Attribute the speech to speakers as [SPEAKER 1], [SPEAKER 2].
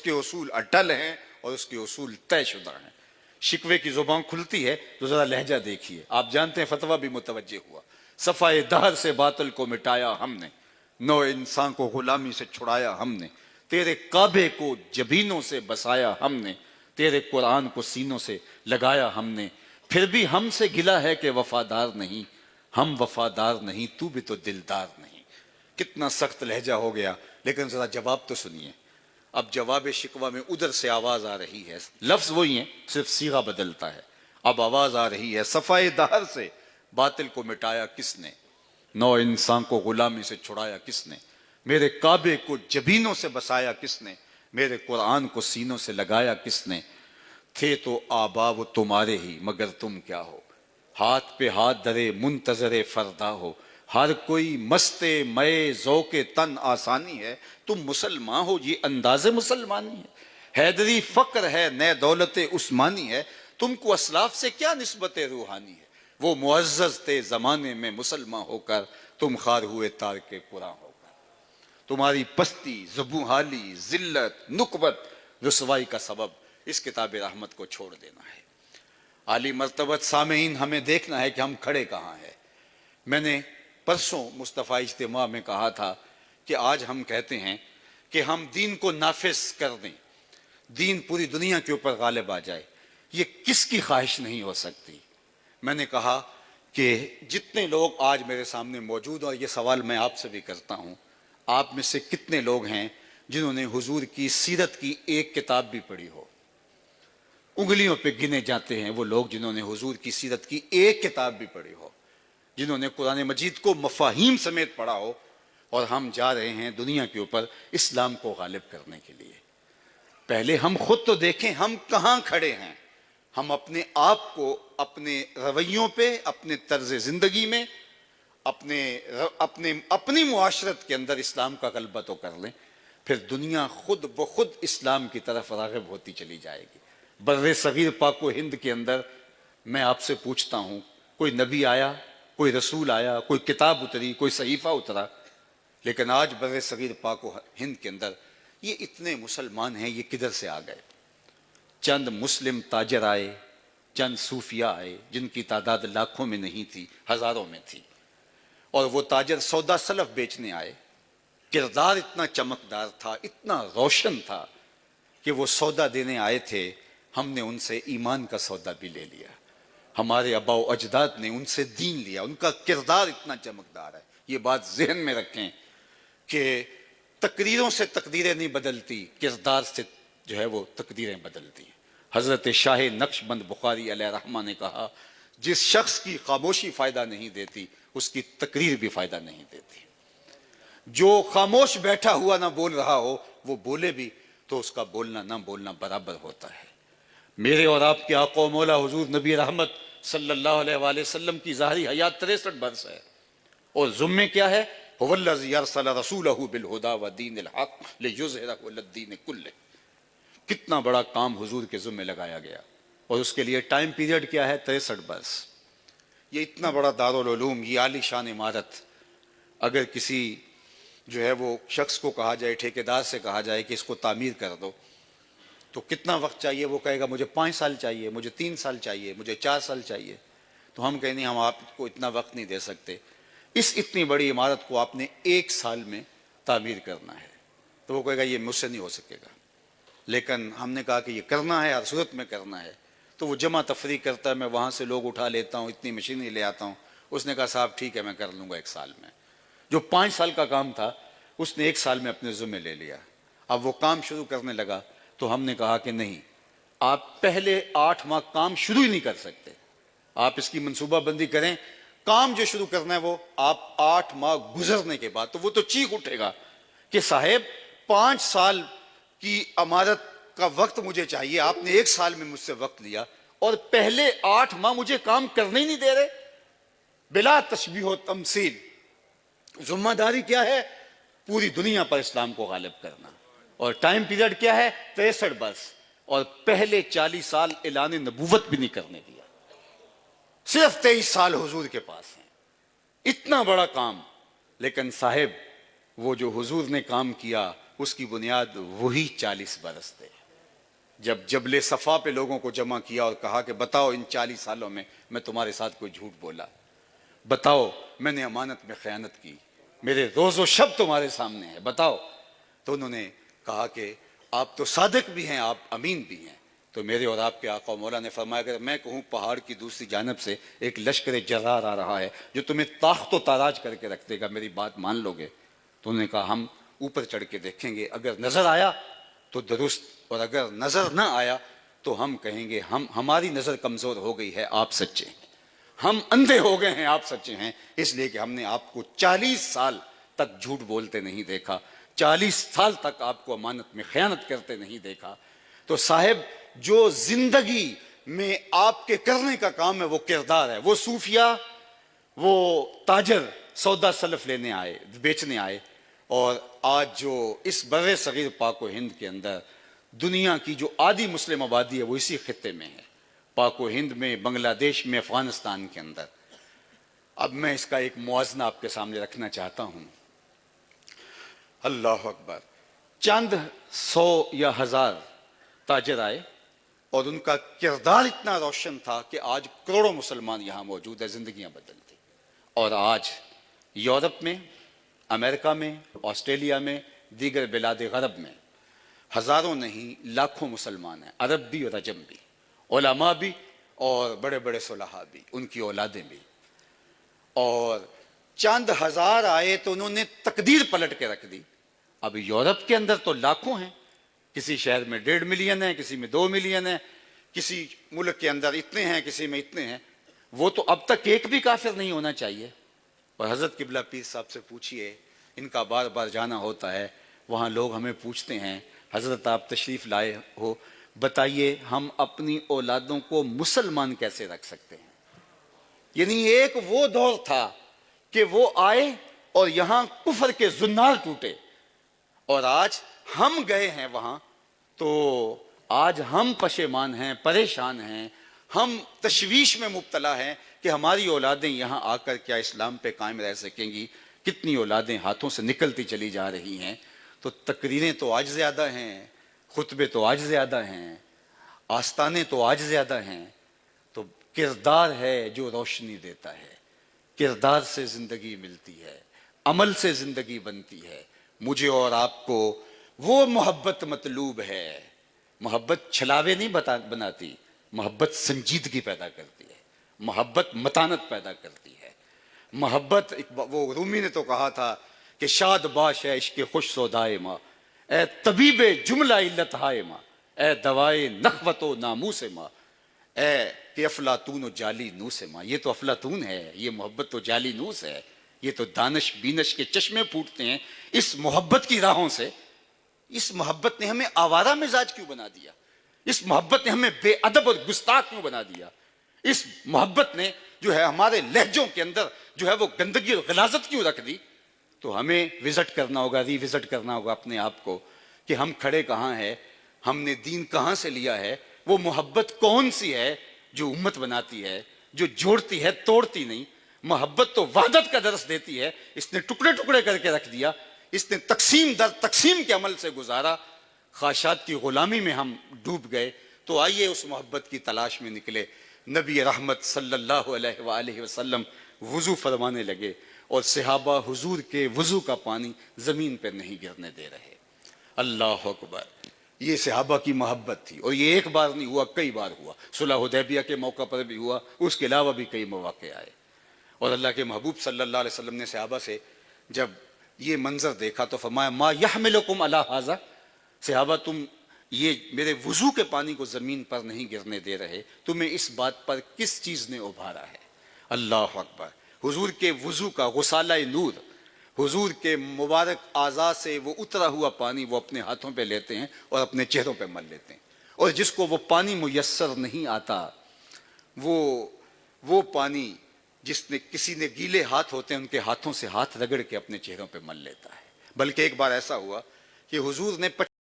[SPEAKER 1] کے اصول اٹل ہیں اور اس کے اصول طے شدہ ہیں۔ شکوے کی زبان کھلتی ہے تو ذرا لہجہ دیکھیے، آپ جانتے ہیں فتویٰ بھی متوجہ ہوا، صفائے دہر سے باطل کو مٹایا ہم نے، نو انسان کو غلامی سے چھڑایا ہم نے، تیرے کعبے کو جبینوں سے بسایا ہم نے، تیرے قرآن کو سینوں سے لگایا ہم نے، پھر بھی ہم سے گلا ہے کہ وفادار نہیں، ہم وفادار نہیں تو بھی تو دلدار نہیں۔ کتنا سخت لہجہ ہو گیا، لیکن ذرا جواب تو سنیے۔ اب جواب شکوہ میں ادھر سے آواز آ رہی ہے، لفظ وہی ہیں، صرف صیغہ بدلتا ہے۔ اب آواز آ رہی ہے، صفائے دہر سے باطل کو مٹایا کس نے، نو انسان کو غلامی سے چھڑایا کس نے، میرے کعبے کو جبینوں سے بسایا کس نے، میرے قرآن کو سینوں سے لگایا کس نے، تھے تو آبا وہ تمہارے ہی مگر تم کیا ہو، ہاتھ پہ ہاتھ درے منتظر فردا ہو، ہر کوئی مست مئے ذوق تن آسانی ہے، تم مسلمان ہو یہ انداز مسلمانی ہے، حیدری فقر ہے نئے دولت عثمانی ہے، تم کو اسلاف سے کیا نسبت روحانی ہے، وہ معزز تھے زمانے میں مسلمان ہو کر، تم خوار ہوئے تارک قرآن ہو کر، تمہاری پستی زبوں حالی ذلت نکبت رسوائی کا سبب اس کتاب رحمت کو چھوڑ دینا ہے۔ عالی مرتبت سامعین، ہمیں دیکھنا ہے کہ ہم کھڑے کہاں ہیں۔ میں نے پرسوں مصطفیٰ اجتماع میں کہا تھا کہ آج ہم کہتے ہیں کہ ہم دین کو نافذ کر دیں، دین پوری دنیا کے اوپر غالب آ جائے، یہ کس کی خواہش نہیں ہو سکتی۔ میں نے کہا کہ جتنے لوگ آج میرے سامنے موجود ہیں، اور یہ سوال میں آپ سے بھی کرتا ہوں، آپ میں سے کتنے لوگ ہیں جنہوں نے حضور کی سیرت کی ایک کتاب بھی پڑھی ہو؟ انگلیوں پہ گنے جاتے ہیں وہ لوگ جنہوں نے حضور کی سیرت کی ایک کتاب بھی پڑھی ہو، جنہوں نے قرآن مجید کو مفاہیم سمیت پڑھا ہو، اور ہم جا رہے ہیں دنیا کے اوپر اسلام کو غالب کرنے کے لیے۔ پہلے ہم خود تو دیکھیں ہم کہاں کھڑے ہیں، ہم اپنے آپ کو اپنے رویوں پہ، اپنے طرز زندگی میں، اپنی معاشرت کے اندر اسلام کا غلبہ تو کر لیں، پھر دنیا خود بخود اسلام کی طرف راغب ہوتی چلی جائے گی۔ بر صغیر پاک و ہند کے اندر میں آپ سے پوچھتا ہوں، کوئی نبی آیا، کوئی رسول آیا، کوئی کتاب اتری، کوئی صحیفہ اترا؟ لیکن آج بر صغیر پاک و ہند کے اندر یہ اتنے مسلمان ہیں، یہ کدھر سے آ گئے؟ چند مسلم تاجر آئے، چند صوفیاء آئے جن کی تعداد لاکھوں میں نہیں تھی، ہزاروں میں تھی، اور وہ تاجر سودا سلف بیچنے آئے۔ کردار اتنا چمکدار تھا، اتنا روشن تھا کہ وہ سودا دینے آئے تھے، ہم نے ان سے ایمان کا سودا بھی لے لیا، ہمارے آباء و اجداد نے ان سے دین لیا، ان کا کردار اتنا چمکدار ہے۔ یہ بات ذہن میں رکھیں کہ تقریروں سے تقدیریں نہیں بدلتی، کردار سے جو ہے وہ تقدیریں بدلتی ہیں۔ حضرت شاہ نقش بند بخاری علیہ رحمہ نے کہا، جس شخص کی خاموشی فائدہ نہیں دیتی اس کی تقریر بھی فائدہ نہیں دیتی۔ جو خاموش بیٹھا ہوا نہ بول رہا ہو، وہ بولے بھی تو اس کا بولنا نہ بولنا برابر ہوتا ہے۔ میرے اور آپ کے آقا و مولا حضور نبی رحمت صلی اللہ علیہ وآلہ وسلم کی ظاہری حیات 63 برس ہے، اور ذمے کیا ہے؟ هو الذی ارسل رسولہ بالہدی ودین الحق لیظہرہ علی الدین کلہ۔ کتنا بڑا کام حضور کے ذمے لگایا گیا، اور اس کے لیے ٹائم پیریڈ کیا ہے؟ 63 برس۔ یہ اتنا بڑا دارالعلوم، یہ عالی شان عمارت، اگر کسی جو ہے وہ شخص کو کہا جائے، ٹھیکیدار سے کہا جائے کہ اس کو تعمیر کر دو، تو کتنا وقت چاہیے؟ وہ کہے گا مجھے 5 سال چاہیے، مجھے 3 سال چاہیے، مجھے 4 سال چاہیے۔ تو ہم کہیں نہیں، ہم آپ کو اتنا وقت نہیں دے سکتے، اس اتنی بڑی عمارت کو آپ نے 1 سال میں تعمیر کرنا ہے۔ تو وہ کہے گا یہ مجھ سے نہیں ہو سکے گا، لیکن ہم نے کہا کہ یہ کرنا ہے، ہر صورت میں کرنا ہے۔ تو وہ جمع تفریق کرتا ہے، میں وہاں سے لوگ اٹھا لیتا ہوں، اتنی مشینیں لے آتا ہوں۔ اس نے کہا صاحب ٹھیک ہے، میں کر لوں گا 1 سال میں۔ جو 5 سال کا کام تھا اس نے 1 سال میں اپنے ذمہ لے لیا۔ اب وہ کام شروع کرنے لگا تو ہم نے کہا کہ نہیں، آپ پہلے 8 ماہ کام شروع ہی نہیں کر سکتے، آپ اس کی منصوبہ بندی کریں، کام جو شروع کرنا ہے وہ آپ 8 ماہ گزرنے کے بعد۔ تو وہ تو چیخ اٹھے گا کہ صاحب 5 سال کی عمارت کا وقت مجھے چاہیے، آپ نے 1 سال میں مجھ سے وقت لیا، اور پہلے 8 ماہ مجھے کام کرنے ہی نہیں دے رہے۔ بلا تشبیہ و تمثیل ذمہ داری کیا ہے؟ پوری دنیا پر اسلام کو غالب کرنا، اور ٹائم پیریڈ کیا ہے؟ 63 برس، اور پہلے 40 سال اعلان نبوت بھی نہیں کرنے دیا، صرف 23 سال حضور کے پاس ہیں۔ اتنا بڑا کام، لیکن صاحب وہ جو حضور نے کام کیا اس کی بنیاد وہی 40 برس تھے، جب جبل صفا پہ لوگوں کو جمع کیا اور کہا کہ بتاؤ ان 40 سالوں میں تمہارے ساتھ کوئی جھوٹ بولا، بتاؤ میں نے امانت میں خیانت کی، میرے روز و شب تمہارے سامنے ہے، بتاؤ۔ تو انہوں نے کہا کہ آپ تو صادق بھی ہیں، آپ امین بھی ہیں۔ تو میرے اور آپ کے آقا و مولا نے فرمایا کہ میں کہوں پہاڑ کی دوسری جانب سے ایک لشکر جرار آ رہا ہے جو تمہیں طاقت و تاراج کر کے رکھ دے گا، میری بات مان لو گے؟ تو انہوں نے کہا ہم اوپر چڑھ کے دیکھیں گے، اگر نظر آیا تو درست، اور اگر نظر نہ آیا تو ہم کہیں گے ہماری نظر کمزور ہو گئی ہے، آپ سچے ہیں، ہم اندھے ہو گئے ہیں، آپ سچے ہیں، اس لیے کہ ہم نے آپ کو 40 سال تک جھوٹ بولتے نہیں دیکھا، 40 سال تک آپ کو امانت میں خیانت کرتے نہیں دیکھا۔ تو صاحب جو زندگی میں آپ کے کرنے کا کام ہے وہ کردار ہے، وہ صوفیہ، وہ تاجر سودا سلف لینے آئے، بیچنے آئے، اور آج جو اس بر صغیر پاک و ہند کے اندر دنیا کی جو آدھی مسلم آبادی ہے وہ اسی خطے میں ہے، پاک و ہند میں، بنگلہ دیش میں، افغانستان کے اندر۔ اب میں اس کا ایک موازنہ آپ کے سامنے رکھنا چاہتا ہوں۔ اللہ اکبر، چند 100 یا 1000 تاجر آئے اور ان کا کردار اتنا روشن تھا کہ آج کروڑوں مسلمان یہاں موجود ہیں، زندگیاں بدل دی۔ اور آج یورپ میں، امریکہ میں، آسٹریلیا میں، دیگر بلاد غرب میں ہزاروں نہیں لاکھوں مسلمان ہیں، عرب بھی اور عجم بھی، علماء بھی اور بڑے بڑے صلحاء بھی، ان کی اولادیں بھی۔ اور چند ہزار آئے تو انہوں نے تقدیر پلٹ کے رکھ دی۔ اب یورپ کے اندر تو لاکھوں ہیں، کسی شہر میں 1.5 ملین ہیں، کسی میں 2 ملین ہیں، کسی ملک کے اندر اتنے ہیں، کسی میں اتنے ہیں۔ وہ تو اب تک ایک بھی کافر نہیں ہونا چاہیے۔ اور حضرت قبلہ پیر صاحب سے پوچھئے، ان کا بار بار جانا ہوتا ہے، وہاں لوگ ہمیں پوچھتے ہیں حضرت آپ تشریف لائے ہو، بتائیے ہم اپنی اولادوں کو مسلمان کیسے رکھ سکتے ہیں؟ یعنی ایک وہ دور تھا کہ وہ آئے اور یہاں کفر کے زنار ٹوٹے، اور آج ہم گئے ہیں وہاں تو آج ہم پشیمان ہیں، پریشان ہیں، ہم تشویش میں مبتلا ہیں کہ ہماری اولادیں یہاں آ کر کیا اسلام پہ قائم رہ سکیں گی؟ کتنی اولادیں ہاتھوں سے نکلتی چلی جا رہی ہیں۔ تو تقریریں تو آج زیادہ ہیں، خطبے تو آج زیادہ ہیں، آستانے تو آج زیادہ ہیں، تو کردار ہے جو روشنی دیتا ہے، کردار سے زندگی ملتی ہے، عمل سے زندگی بنتی ہے۔ مجھے اور آپ کو وہ محبت مطلوب ہے۔ محبت چھلاوے نہیں بناتی، محبت سنجیدگی پیدا کرتی ہے، محبت متانت پیدا کرتی ہے۔ محبت، وہ رومی نے تو کہا تھا کہ شاد باش ہے عشق خوش سودائے ماں، اے طبیب جملہ علت ہائے ماں، اے دوائے نخوت و ناموس ماں، اے کہ افلاطون و جعلی نوس ماں۔ یہ تو افلاطون ہے، یہ محبت تو جعلی نوس ہے، یہ تو دانش بینش کے چشمے پھوٹتے ہیں اس محبت کی راہوں سے۔ اس محبت نے ہمیں آوارہ مزاج کیوں بنا دیا؟ اس محبت نے ہمیں بے ادب اور گستاخ کیوں بنا دیا؟ اس محبت نے جو ہے ہمارے لہجوں کے اندر جو ہے وہ گندگی اور غلاظت کیوں رکھ دی؟ تو ہمیں وزٹ کرنا ہوگا، ری وزٹ کرنا ہوگا اپنے آپ کو کہ ہم کھڑے کہاں ہیں، ہم نے دین کہاں سے لیا ہے، وہ محبت کون سی ہے جو امت بناتی ہے، جو جوڑتی ہے توڑتی نہیں۔ محبت تو وحدت کا درس دیتی ہے، اس نے ٹکڑے ٹکڑے کر کے رکھ دیا، اس نے تقسیم در تقسیم کے عمل سے گزارا، خواہشات کی غلامی میں ہم ڈوب گئے۔ تو آئیے اس محبت کی تلاش میں نکلے۔ نبی رحمت صلی اللہ علیہ وآلہ وسلم وضو فرمانے لگے اور صحابہ حضور کے وضو کا پانی زمین پہ نہیں گرنے دے رہے۔ اللہ اکبر، یہ صحابہ کی محبت تھی، اور یہ ایک بار نہیں ہوا، کئی بار ہوا۔ صلح حدیبیہ کے موقع پر بھی ہوا، اس کے علاوہ بھی کئی مواقع آئے۔ اور اللہ کے محبوب صلی اللہ علیہ وسلم نے صحابہ سے جب یہ منظر دیکھا تو فرمایا ما یحملکم علی ھذا، صحابہ تم یہ میرے وضو کے پانی کو زمین پر نہیں گرنے دے رہے، تمہیں اس بات پر کس چیز نے ابھارا ہے؟ اللہ اکبر، حضور کے وضو کا غسالہ نور، حضور کے مبارک اعضاء سے وہ اترا ہوا پانی وہ اپنے ہاتھوں پہ لیتے ہیں اور اپنے چہروں پہ مل لیتے ہیں۔ اور جس کو وہ پانی میسر نہیں آتا، وہ پانی جس نے کسی نے گیلے ہاتھ ہوتے ہیں ان کے ہاتھوں سے ہاتھ رگڑ کے اپنے چہروں پہ مل لیتا ہے۔ بلکہ ایک بار ایسا ہوا کہ حضور نے